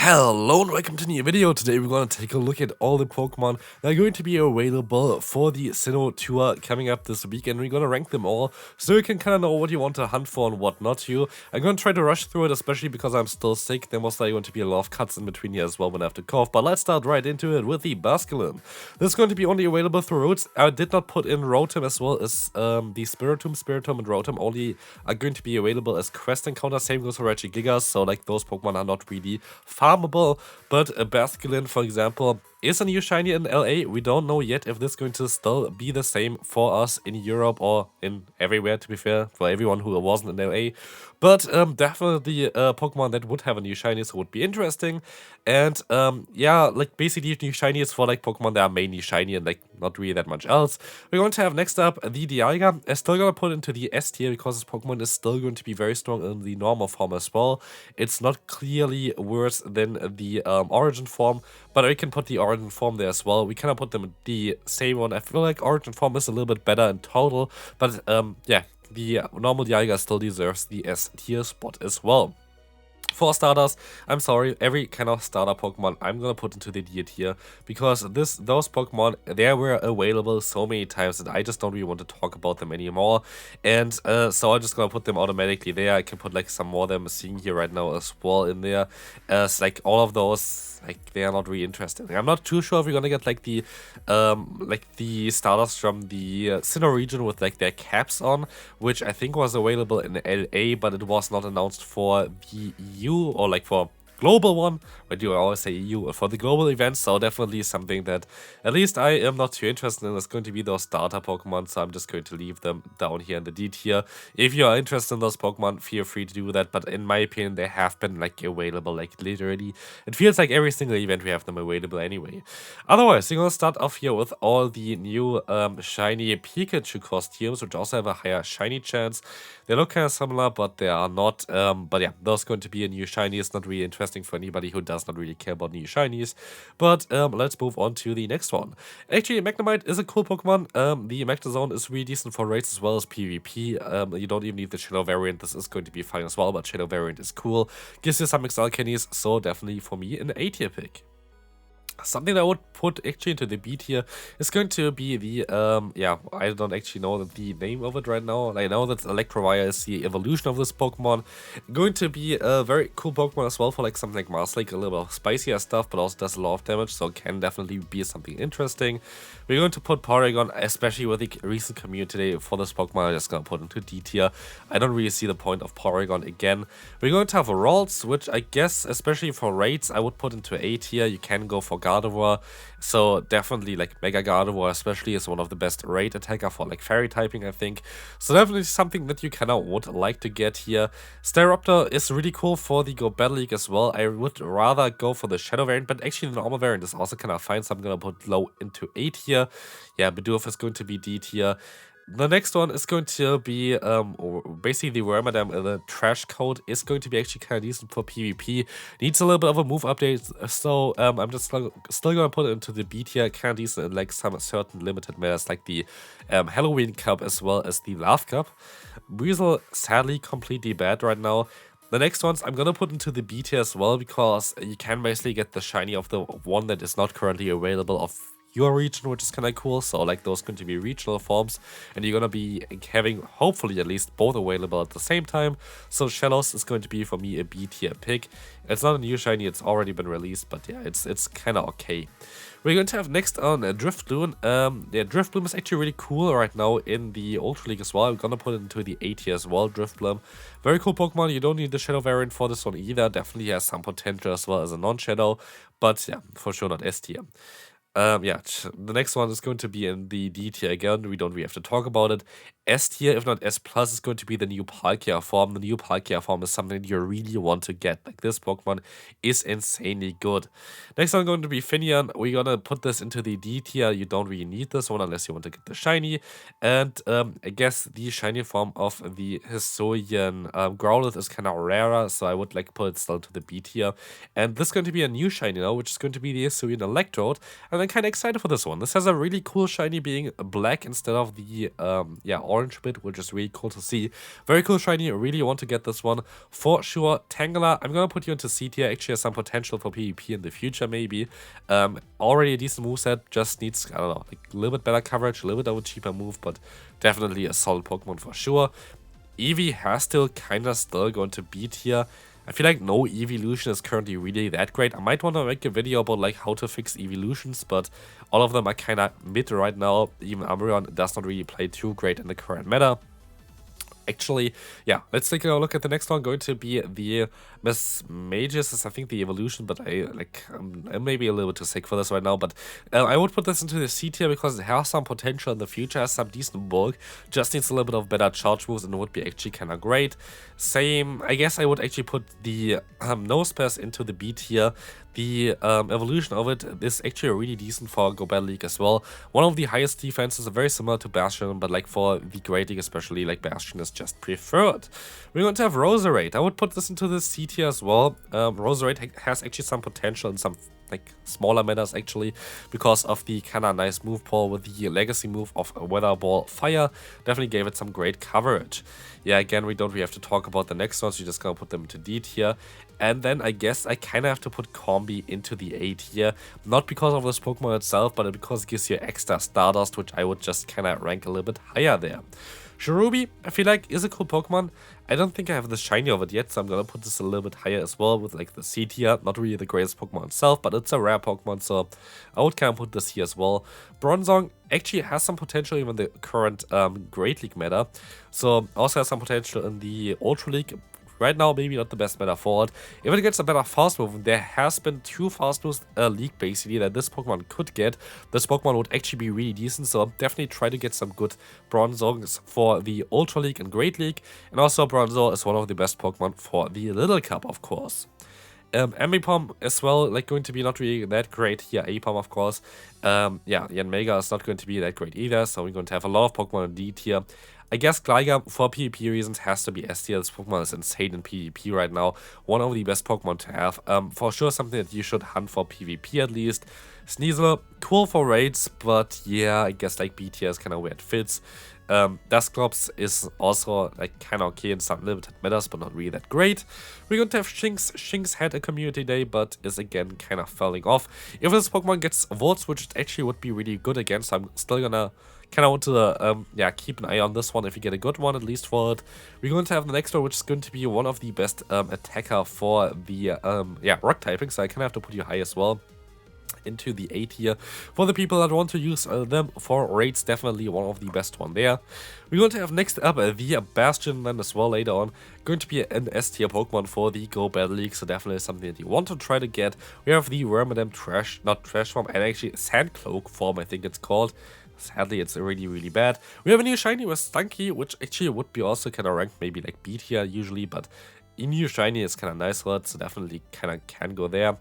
Hello and welcome to a new video. Today we're going to take a look at all the Pokemon that are going to be available for the Sinnoh Tour coming up this week, and we're going to rank them all so you can kind of know what you want to hunt for and what not to. I'm going to try to rush through it, especially because I'm still sick. There most likely going to be a lot of cuts in between here as well when I have to cough, but let's start right into it with the Basculin. This is going to be only available through routes. I did not put in Rotom as well as the Spiritomb and Rotom only are going to be available as quest encounters. Same goes for Regigigas, so like those Pokemon are not really farmable, but a Basculin, for example, is a new shiny in LA. We don't know yet if this is going to still be the same for us in Europe or in everywhere, to be fair, for everyone who wasn't in LA. But definitely a Pokemon that would have a new shiny, so would be interesting. And yeah, like basically new shiny is for like Pokemon that are mainly shiny and like not really that much else. We're going to have next up the Dialga. I'm still going to put into the S tier because this Pokemon is still going to be very strong in the normal form as well. It's not clearly worse than the origin form, but we can put the origin form there as well. We cannot put them in the same one. I feel like origin form is a little bit better in total, but yeah, the normal Dialga still deserves the S tier spot as well. For starters, I'm sorry, every kind of starter Pokemon I'm gonna put into the D tier because those Pokemon, they were available so many times that I just don't really want to talk about them anymore, and so I'm just gonna put them automatically there. I can put like some more that I'm seeing here right now as well in there, as like all of those, like they are not really interesting. I'm not too sure if we're gonna get like the starters from the Sinnoh region with like their caps on, which I think was available in LA, but it was not announced for the EU or like for global one. Why do I always say EU? For the global events, so definitely something that at least I am not too interested in. It's going to be those starter Pokemon, so I'm just going to leave them down here in the D tier. If you are interested in those Pokemon, feel free to do that, but in my opinion, they have been like available, like literally. It feels like every single event we have them available anyway. Otherwise, we're gonna start off here with all the new shiny Pikachu costumes, which also have a higher shiny chance. They look kind of similar, but they are not. But yeah, those going to be a new shiny. It's not really interesting for anybody who does not really care about new shinies. But let's move on to the next one. Actually, Magnemite is a cool Pokemon. The Magnezone is really decent for raids as well as PvP. You don't even need the Shadow variant. This is going to be fine as well, but Shadow variant is cool. Gives you some XL candies, so definitely for me an A tier pick. Something that I would put actually into the B tier is going to be the, yeah, I don't actually know the name of it right now. I know that Electivire is the evolution of this Pokemon. Going to be a very cool Pokemon as well for like something like Marslake, a little bit spicier stuff, but also does a lot of damage, so can definitely be something interesting. We're going to put Porygon, especially with the recent community for this Pokemon. I'm just going to put into D tier. I don't really see the point of Porygon again. We're going to have a Ralts, which I guess, especially for raids, I would put into A tier. You can go for Gardevoir, so definitely like Mega Gardevoir especially is one of the best raid attacker for like fairy typing, I think. So definitely something that you kind of would like to get here. Staraptor is really cool for the Go Battle League as well. I would rather go for the Shadow variant, but actually the normal variant is also kind of fine, so I'm gonna put low into A tier. Yeah, Bidoof is going to be D tier. The next one is going to be basically the Wormadam. The Trash Coat is going to be actually kind of decent for PvP. Needs a little bit of a move update, so I'm just still going to put it into the B tier. Kind of decent in like some certain limited matters like the Halloween Cup as well as the Love Cup. Weasel, sadly, completely bad right now. The next ones I'm gonna put into the B tier as well because you can basically get the shiny of the one that is not currently available of your region, which is kind of cool. So like those going to be regional forms, and you're gonna be having hopefully at least both available at the same time. So Shellos is going to be for me a B tier pick. It's not a new shiny, it's already been released, but yeah, it's kind of okay. We're going to have next on Drifloon. Yeah, Drifloon is actually really cool right now in the Ultra League as well. I'm gonna put it into the A tier as well, Drifloon. Very cool Pokemon. You don't need the Shadow variant for this one either. Definitely has some potential as well as a non-Shadow, but yeah, for sure not S tier. Yeah, the next one is going to be in the D tier again. We don't really have to talk about it. S tier, if not S plus, is going to be the new Palkia form. The new Palkia form is something you really want to get. Like this Pokemon is insanely good. Next one going to be Finneon. We're gonna put this into the D tier. You don't really need this one unless you want to get the shiny. And I guess the shiny form of the Hisuian Growlithe is kind of rarer, so I would like put it still to the B tier. And this is going to be a new shiny now, which is going to be the Hisuian Electrode. And I'm kind of excited for this one. This has a really cool shiny being black instead of the yeah, orange orange bit, which is really cool to see. Very cool shiny, I really want to get this one for sure. Tangela, I'm gonna put you into C tier, actually has some potential for PvP in the future maybe. Already a decent moveset, just needs, I don't know, like a little bit better coverage, a little bit of a cheaper move, but definitely a solid Pokemon for sure. Eevee has still kinda still going to beat here. I feel like no evolution is currently really that great. I might want to make a video about like how to fix evolutions, but all of them are kind of mid right now. Even Umbreon does not really play too great in the current meta. Actually, yeah, let's take a look at the next one. Going to be the Miss Mages is I think the evolution, but I'm maybe a little bit too sick for this right now. But I would put this into the C tier because it has some potential in the future, has some decent bulk, just needs a little bit of better charge moves, and it would be actually kind of great. Same, I guess I would actually put the Nosepass into the B tier. The evolution of it is actually really decent for Go Battle League as well. One of the highest defenses, very similar to Bastion, but like for the Great League especially, like Bastion is just preferred. We're going to have Roserade. I would put this into the C tier as well. Roserade has actually some potential in some like smaller metas actually, because of the kind of nice move pool with the legacy move of Weather Ball Fire. Definitely gave it some great coverage. Yeah, again, we don't really have to talk about the next ones, we're just gonna put them into D tier. And then I guess I kind of have to put Combi into the A tier, not because of this Pokemon itself, but because it gives you extra Stardust, which I would just kind of rank a little bit higher there. Cherubi, I feel like, is a cool Pokemon. I don't think I have the shiny of it yet, so I'm gonna put this a little bit higher as well with like the C tier. Not really the greatest Pokemon itself, but it's a rare Pokemon, so I would kind of put this here as well. Bronzong actually has some potential even in the current Great League meta, so also has some potential in the Ultra League. Right now, maybe not the best meta for it. If it gets a better fast move, there has been 2 fast moves leaked basically that this Pokemon could get. This Pokemon would actually be really decent, so definitely try to get some good Bronzongs for the Ultra League and Great League. And also Bronzor is one of the best Pokemon for the Little Cup, of course. Ambipom as well, like going to be not really that great here. Apom, of course. Yeah, Yanmega is not going to be that great either, so we're going to have a lot of Pokemon in D tier. I guess Gligar, for PvP reasons, has to be S tier. This Pokemon is insane in PvP right now. One of the best Pokemon to have. For sure, something that you should hunt for PvP at least. Sneasel, cool for raids, but yeah, I guess like B tier is kind of where it fits. Dusclops is also like kind of okay in some limited metas, but not really that great. We're going to have Shinx. Shinx had a community day, but is again kind of falling off. If this Pokemon gets votes, which it actually would be really good again, so I'm still gonna kind of want to keep an eye on this one if you get a good one at least for it. We're going to have the next one, which is going to be one of the best attacker for the rock typing, so I kind of have to put you high as well into the A tier. For the people that want to use them for raids, definitely one of the best one there. We're going to have next up the Bastion then as well later on. Going to be an S tier Pokemon for the Go Battle League, so definitely something that you want to try to get. We have the Wormadam Trash form, and actually Sandcloak form, I think it's called. Sadly, it's really, really bad. We have a new shiny with Stunky, which actually would be also kind of ranked maybe like B tier usually, but a new shiny is kind of nice for it, so definitely kind of can go there.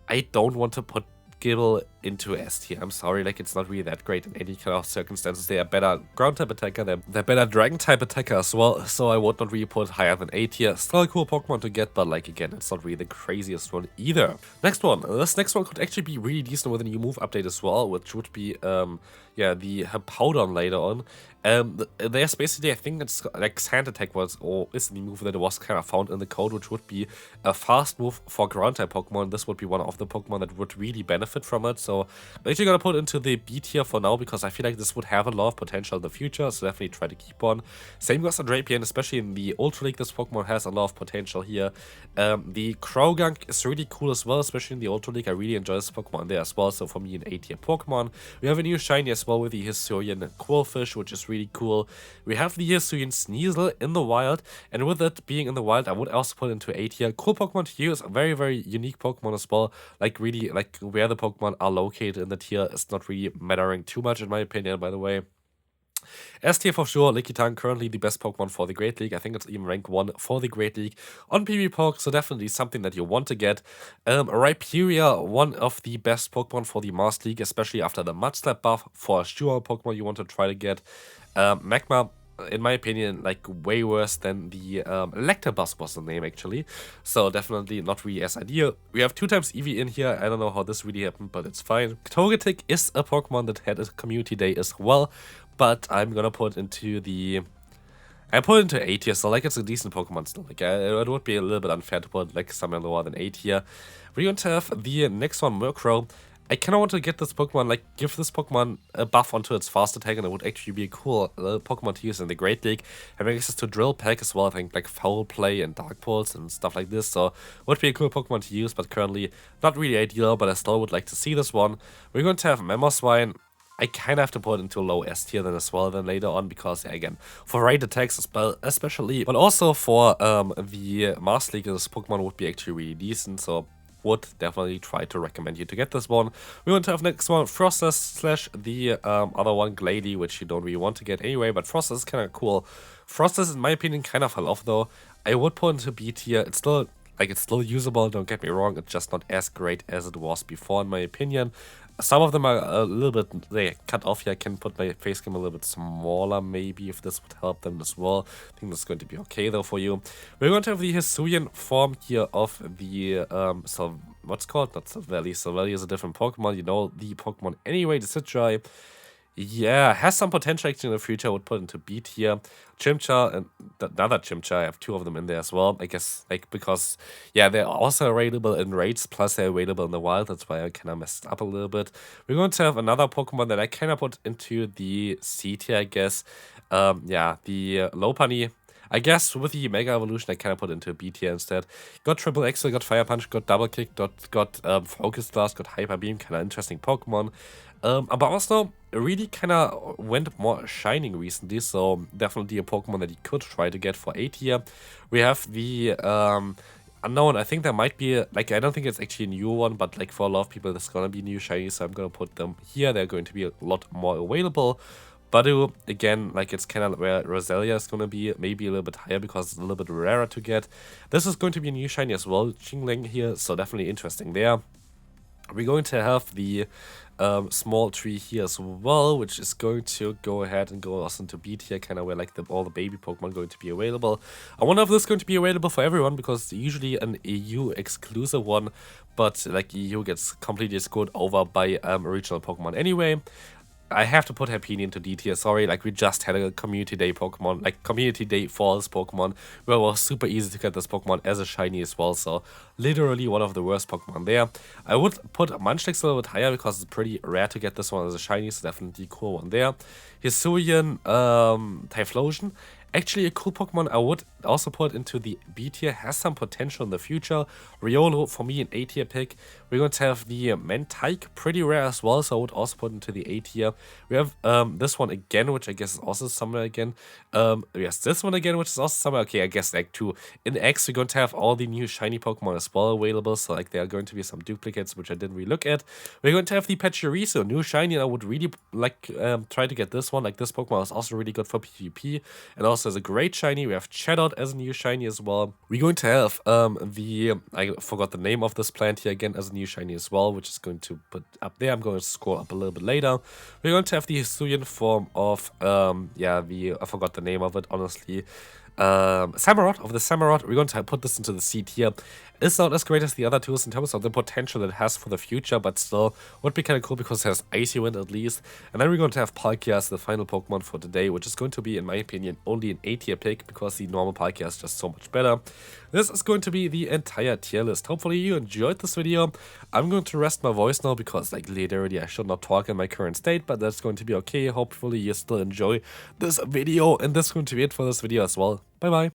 I don't want to put Gibble into S tier. I'm sorry, like it's not really that great in any kind of circumstances. They are better ground type attacker, they're better dragon type attacker as well, so I would not really put higher than A tier. Still a cool Pokemon to get, but like again, it's not really the craziest one either. Next one, this next one could actually be really decent with a new move update as well, which would be the Powdon later on. There's basically, I think it's like Sand Attack is the move that was kind of found in the code, which would be a fast move for ground type Pokemon. This would be one of the Pokemon that would really benefit from it, so I'm actually gonna put it into the B tier for now because I feel like this would have a lot of potential in the future, so definitely try to keep on. Same goes for Drapion, especially in the Ultra League, this Pokemon has a lot of potential here. The Crowgunk is really cool as well, especially in the Ultra League. I really enjoy this Pokemon there as well, so for me an A tier Pokemon. We have a new shiny as well with the Hisuian Quillfish, which is really cool. We have the Hisuian Sneasel in the wild, and with it being in the wild, I would also put it into A tier. Cool Pokemon to use, a very, very unique Pokemon as well. Like really, like where the Pokemon are located in the tier is not really mattering too much in my opinion, by the way. S tier for sure, Lickitung, currently the best Pokemon for the Great League. I think it's even rank 1 for the Great League on PvPoke, so definitely something that you want to get. Rhyperior, one of the best Pokemon for the Master League, especially after the Mudslap buff, for sure Pokemon you want to try to get. Magma, in my opinion, like way worse than the Electabuzz was the name actually, so definitely not really as ideal. We have 2 times Eevee in here. I don't know how this really happened, but it's fine. Togetic is a Pokemon that had a community day as well, but I'm gonna put into the... I put it into A tier, so like it's a decent Pokemon still. Like it would be a little bit unfair to put like somewhere lower than A tier. We're going to have the next one, Murkrow. I kind of want to get this Pokemon, like give this Pokemon a buff onto its fast attack, and it would actually be a cool Pokemon to use in the Great League. Having access to Drill Peck as well, I think like Foul Play and Dark Pulse and stuff like this. So would be a cool Pokemon to use, but currently not really ideal. But I still would like to see this one. We're going to have Mamoswine. I kind of have to put it into low S tier then as well then later on, because yeah, again, for raid attacks especially, but also for the Master League, this Pokemon would be actually really decent, so would definitely try to recommend you to get this one. We're going to have next one, Frostus slash the other one, Glady, which you don't really want to get anyway, but Frostus is kind of cool. Frostus, in my opinion, kind of fell off though. I would put into B tier. It's still... like, it's still usable, don't get me wrong, it's just not as great as it was before, in my opinion. Some of them are a little bit, they cut off here. I can put my face cam a little bit smaller, maybe, if this would help them as well. I think that's going to be okay, though, for you. We're going to have the Hisuian form here of the, what's called? Not Silvally. Silvally is a different Pokemon, you know, the Pokemon anyway, the Citri. Yeah, has some potential actually in the future. I would put into B tier. Chimchar and another Chimchar. I have two of them in there as well. I guess, like, because, yeah, they're also available in raids, plus they're available in the wild. That's why I kind of messed up a little bit. We're going to have another Pokemon that I kind of put into the C tier, I guess. Yeah, the Lopunny. I guess with the Mega Evolution, I kind of put into B tier instead. Got Triple Axel, got Fire Punch, got Double Kick, got Focus Blast, got Hyper Beam. Kind of interesting Pokemon. But also, really kind of went more shining recently, so definitely a Pokemon that you could try to get for A tier. We have the Unknown. I think there might be, like, I don't think it's actually a new one, but like for a lot of people, there's gonna be new shinies, so I'm gonna put them here. They're going to be a lot more available. Badu, again, like it's kind of where Roselia is going to be, maybe a little bit higher because it's a little bit rarer to get. This is going to be a new shiny as well, Chingling here, so definitely interesting there. We're going to have the small tree here as well, which is going to go ahead and go also into B tier, kind of where like all the baby Pokemon going to be available. I wonder if this is going to be available for everyone, because it's usually an EU exclusive one, but like EU gets completely screwed over by original Pokemon anyway. I have to put Happiny into D tier, sorry, like we just had a community day Pokemon, like community day for this Pokemon, where it was super easy to get this Pokemon as a shiny as well, so literally one of the worst Pokemon there. I would put Munchlax a little bit higher because it's pretty rare to get this one as a shiny, so definitely a cool one there. Hisuian Typhlosion. Actually, a cool Pokemon I would also put into the B tier, has some potential in the future. Riolo, for me, an A tier pick. We're going to have the Mentike, pretty rare as well, so I would also put into the A tier. We have this one again, which I guess is also somewhere again. Yes, this one again, which is also somewhere. Okay, I guess like two. In X, we're going to have all the new shiny Pokemon as well available, so like there are going to be some duplicates, which I didn't really look at. We're going to have the Pachirisu, new shiny, and I would really like try to get this one. Like this Pokemon is also really good for PvP, and also as a great shiny. We have Chatot as a new shiny as well. We're going to have I forgot the name of this plant here again as a new shiny as well, which is going to put up there. I'm going to scroll up a little bit later. We're going to have the Hisuian form of I forgot the name of it, honestly. Samurott, of the Samurott. We're going to put this into the C tier. It's not as great as the other two in terms of the potential it has for the future, but still would be kind of cool because it has Icy Wind at least. And then we're going to have Palkia as the final Pokemon for today, which is going to be, in my opinion, only an A tier pick because the normal Palkia is just so much better. This is going to be the entire tier list. Hopefully you enjoyed this video. I'm going to rest my voice now because like literally I should not talk in my current state, but that's going to be okay. Hopefully you still enjoy this video, and that's going to be it for this video as well. Bye bye.